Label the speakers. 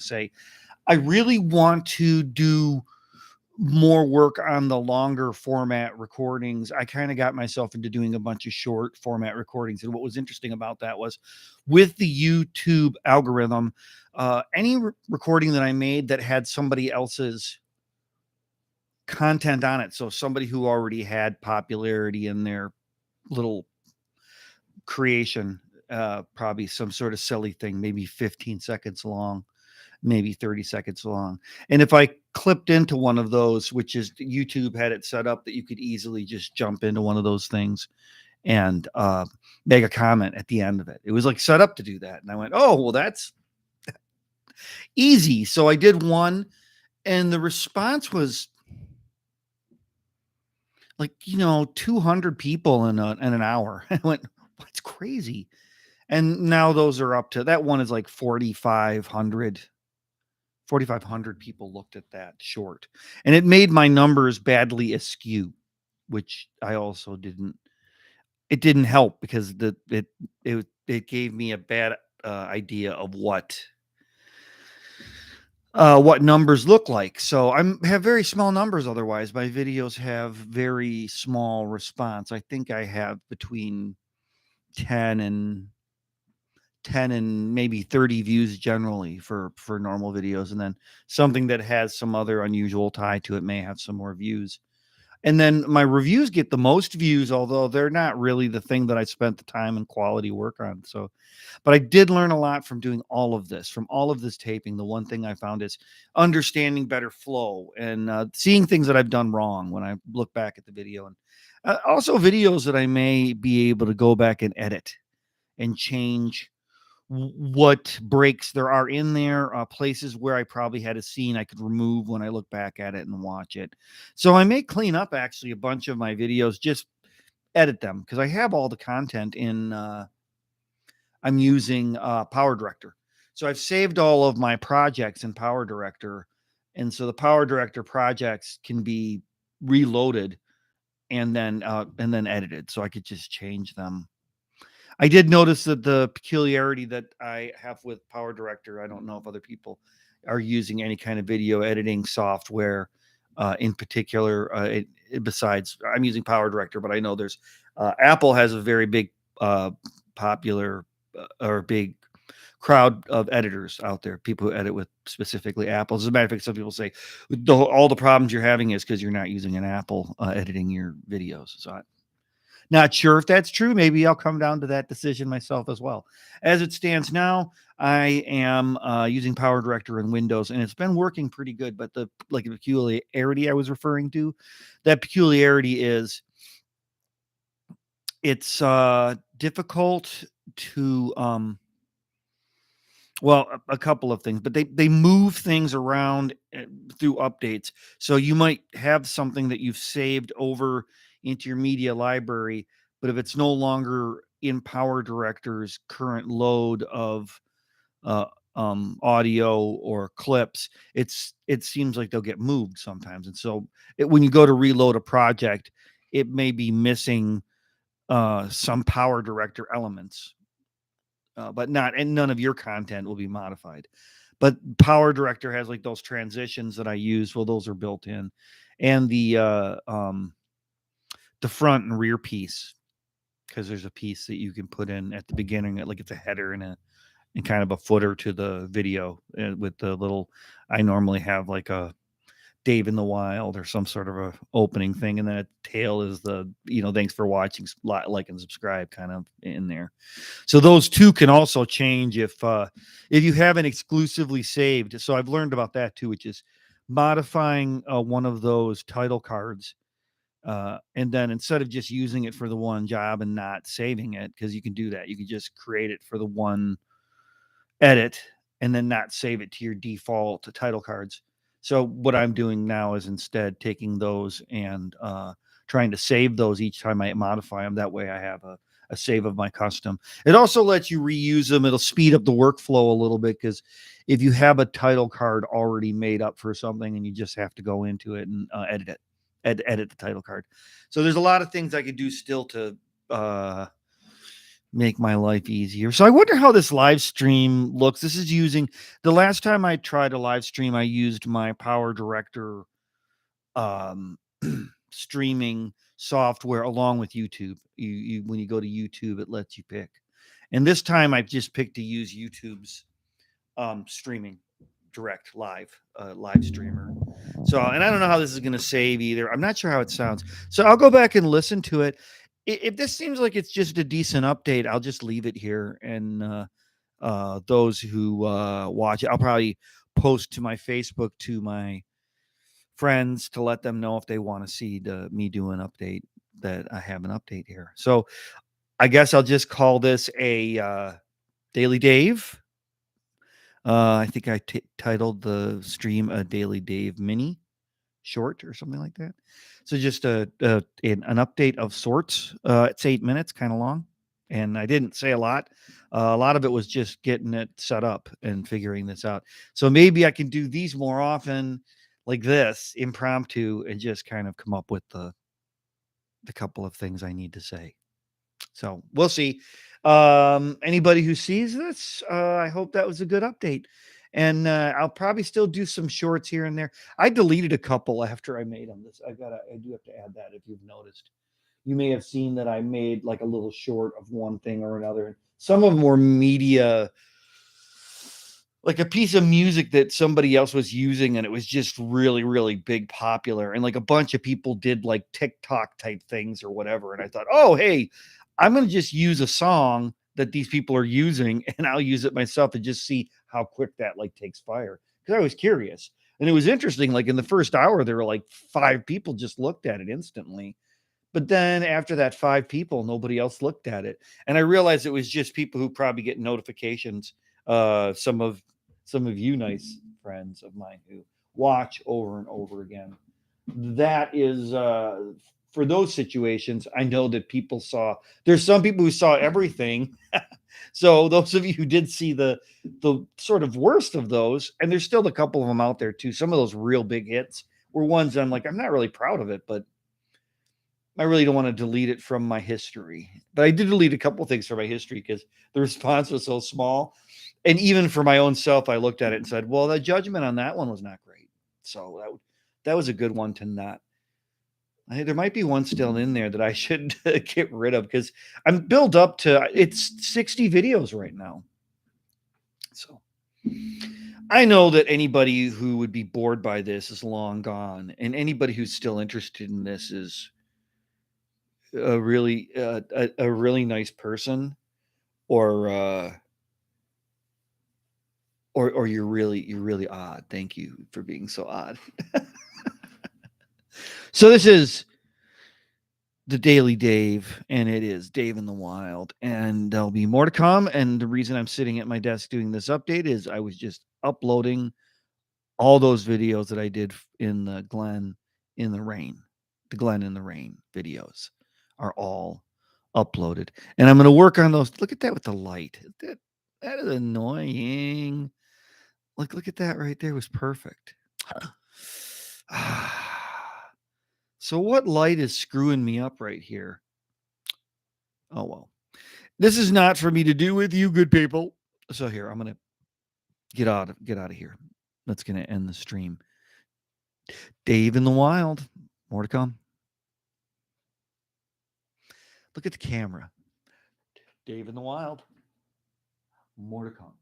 Speaker 1: say, I really want to do more work on the longer format recordings. I kind of got myself into doing a bunch of short format recordings. And what was interesting about that was with the YouTube algorithm, any recording that I made that had somebody else's content on it, so somebody who already had popularity in their little creation, probably some sort of silly thing, maybe 15 seconds long, maybe 30 seconds long. And if I clipped into one of those, which is YouTube had it set up that you could easily just jump into one of those things and make a comment at the end of it. It was like set up to do that. And I went, oh, well, that's easy. So I did one, and the response was like, 200 people in an hour. I went, that's crazy. And now those are up to, that one is like 4,500 people looked at that short, and it made my numbers badly askew, which I also didn't help because it gave me a bad idea of what numbers look like. So have very small numbers. Otherwise, my videos have very small response. I think I have between 10 and 10 and maybe 30 views generally for normal videos, and then something that has some other unusual tie to it may have some more views. And then my reviews get the most views, although they're not really the thing that I spent the time and quality work on. So, but I did learn a lot from doing all of this, from all of this taping. The one thing I found is understanding better flow and seeing things that I've done wrong when I look back at the video, and also videos that I may be able to go back and edit and change what breaks there are in there, places where I probably had a scene I could remove when I look back at it and watch it. So I may clean up actually a bunch of my videos, just edit them, because I have all the content in, I'm using Power Director. So I've saved all of my projects in Power Director. And so the Power Director projects can be reloaded and then edited. So I could just change them. I did notice that the peculiarity that I have with Power Director, I don't know if other people are using any kind of video editing software in particular. Besides, I'm using Power Director, but I know there's Apple has a very big, popular or big crowd of editors out there, people who edit with specifically Apple. As a matter of fact, some people say all the problems you're having is because you're not using an Apple editing your videos. So not sure if that's true. Maybe I'll come down to that decision myself as well. As it stands now, I am using Power Director in Windows, and it's been working pretty good. But the peculiarity I was referring to, that peculiarity is it's difficult to well, a couple of things, but they move things around through updates. So you might have something that you've saved over into your media library, but if it's no longer in Power Director's current load of uh, audio or clips, it seems like they'll get moved sometimes. And so when you go to reload a project, it may be missing some Power Director elements, but none of your content will be modified. But Power Director has like those transitions that I use. Well, those are built in, and the front and rear piece, because there's a piece that you can put in at the beginning, like it's a header and kind of a footer to the video, with the little. I normally have like a Dave in the Wild or some sort of a opening thing, and then a tail is the thanks for watching, like and subscribe kind of in there. So those two can also change if you haven't exclusively saved. So I've learned about that too, which is modifying one of those title cards, and then instead of just using it for the one job and not saving it, because you can do that, you can just create it for the one edit and then not save it to your default title cards. So what I'm doing now is instead taking those and trying to save those each time I modify them. That way I have a save of my custom. It also lets you reuse them. It'll speed up the workflow a little bit, because if you have a title card already made up for something and you just have to go into it and edit the title card. So there's a lot of things I could do still to make my life easier. So I wonder how this live stream looks. This is using the last time I tried a live stream, I used my Power Director um, streaming software along with YouTube. You when you go to YouTube, it lets you pick. And this time I just picked to use YouTube's streaming direct live streamer. So, and I don't know how this is going to save either. I'm not sure how it sounds. So I'll go back and listen to it. If this seems like it's just a decent update, I'll just leave it here. And those who watch it, I'll probably post to my Facebook to my friends to let them know if they want to see me do an update, that I have an update here. So I guess I'll just call this a Daily Dave. I think I titled the stream a Daily Dave mini short or something like that. So just an update of sorts. It's 8 minutes, kind of long, and I didn't say a lot. A lot of it was just getting it set up and figuring this out. So maybe I can do these more often, like this, impromptu, and just kind of come up with the couple of things I need to say. So we'll see. Anybody who sees this, I hope that was a good update. And I'll probably still do some shorts here and there. I deleted a couple after I made them. I do have to add that if you've noticed. You may have seen that I made like a little short of one thing or another. Some of them were media, like a piece of music that somebody else was using, and it was just really, really big popular. And like a bunch of people did like TikTok type things or whatever. And I thought, oh, hey, I'm going to just use a song that these people are using, and I'll use it myself and just see how quick that like takes fire. Because I was curious. And it was interesting. Like in the first hour, there were like 5 people just looked at it instantly. But then after that 5 people, nobody else looked at it. And I realized it was just people who probably get notifications. Some of you nice friends of mine who watch over and over again. That is for those situations, I know that people saw. There's some people who saw everything. So those of you who did see the sort of worst of those, and there's still a couple of them out there too. Some of those real big hits were ones I'm like, I'm not really proud of it, but I really don't want to delete it from my history. But I did delete a couple things from my history because the response was so small. And even for my own self, I looked at it and said, well, the judgment on that one was not great. So that was a good one to not. There might be one still in there that I should get rid of because I'm built up to it's 60 videos right now. So I know that anybody who would be bored by this is long gone, and anybody who's still interested in this is a really nice person, or or you're really odd. Thank you for being so odd. So this is the Daily Dave, and it is Dave in the Wild, and there'll be more to come. And the reason I'm sitting at my desk doing this update is I was just uploading all those videos that I did in the Glen in the Rain. The Glen in the Rain videos are all uploaded. And I'm going to work on those. Look at that with the light. That is annoying. Look at that right there. It was perfect. So what light is screwing me up right here? Oh well. This is not for me to do with you good people. So here, I'm going to get out of here. That's going to end the stream. Dave in the Wild. More to come. Look at the camera. Dave in the Wild. More to come.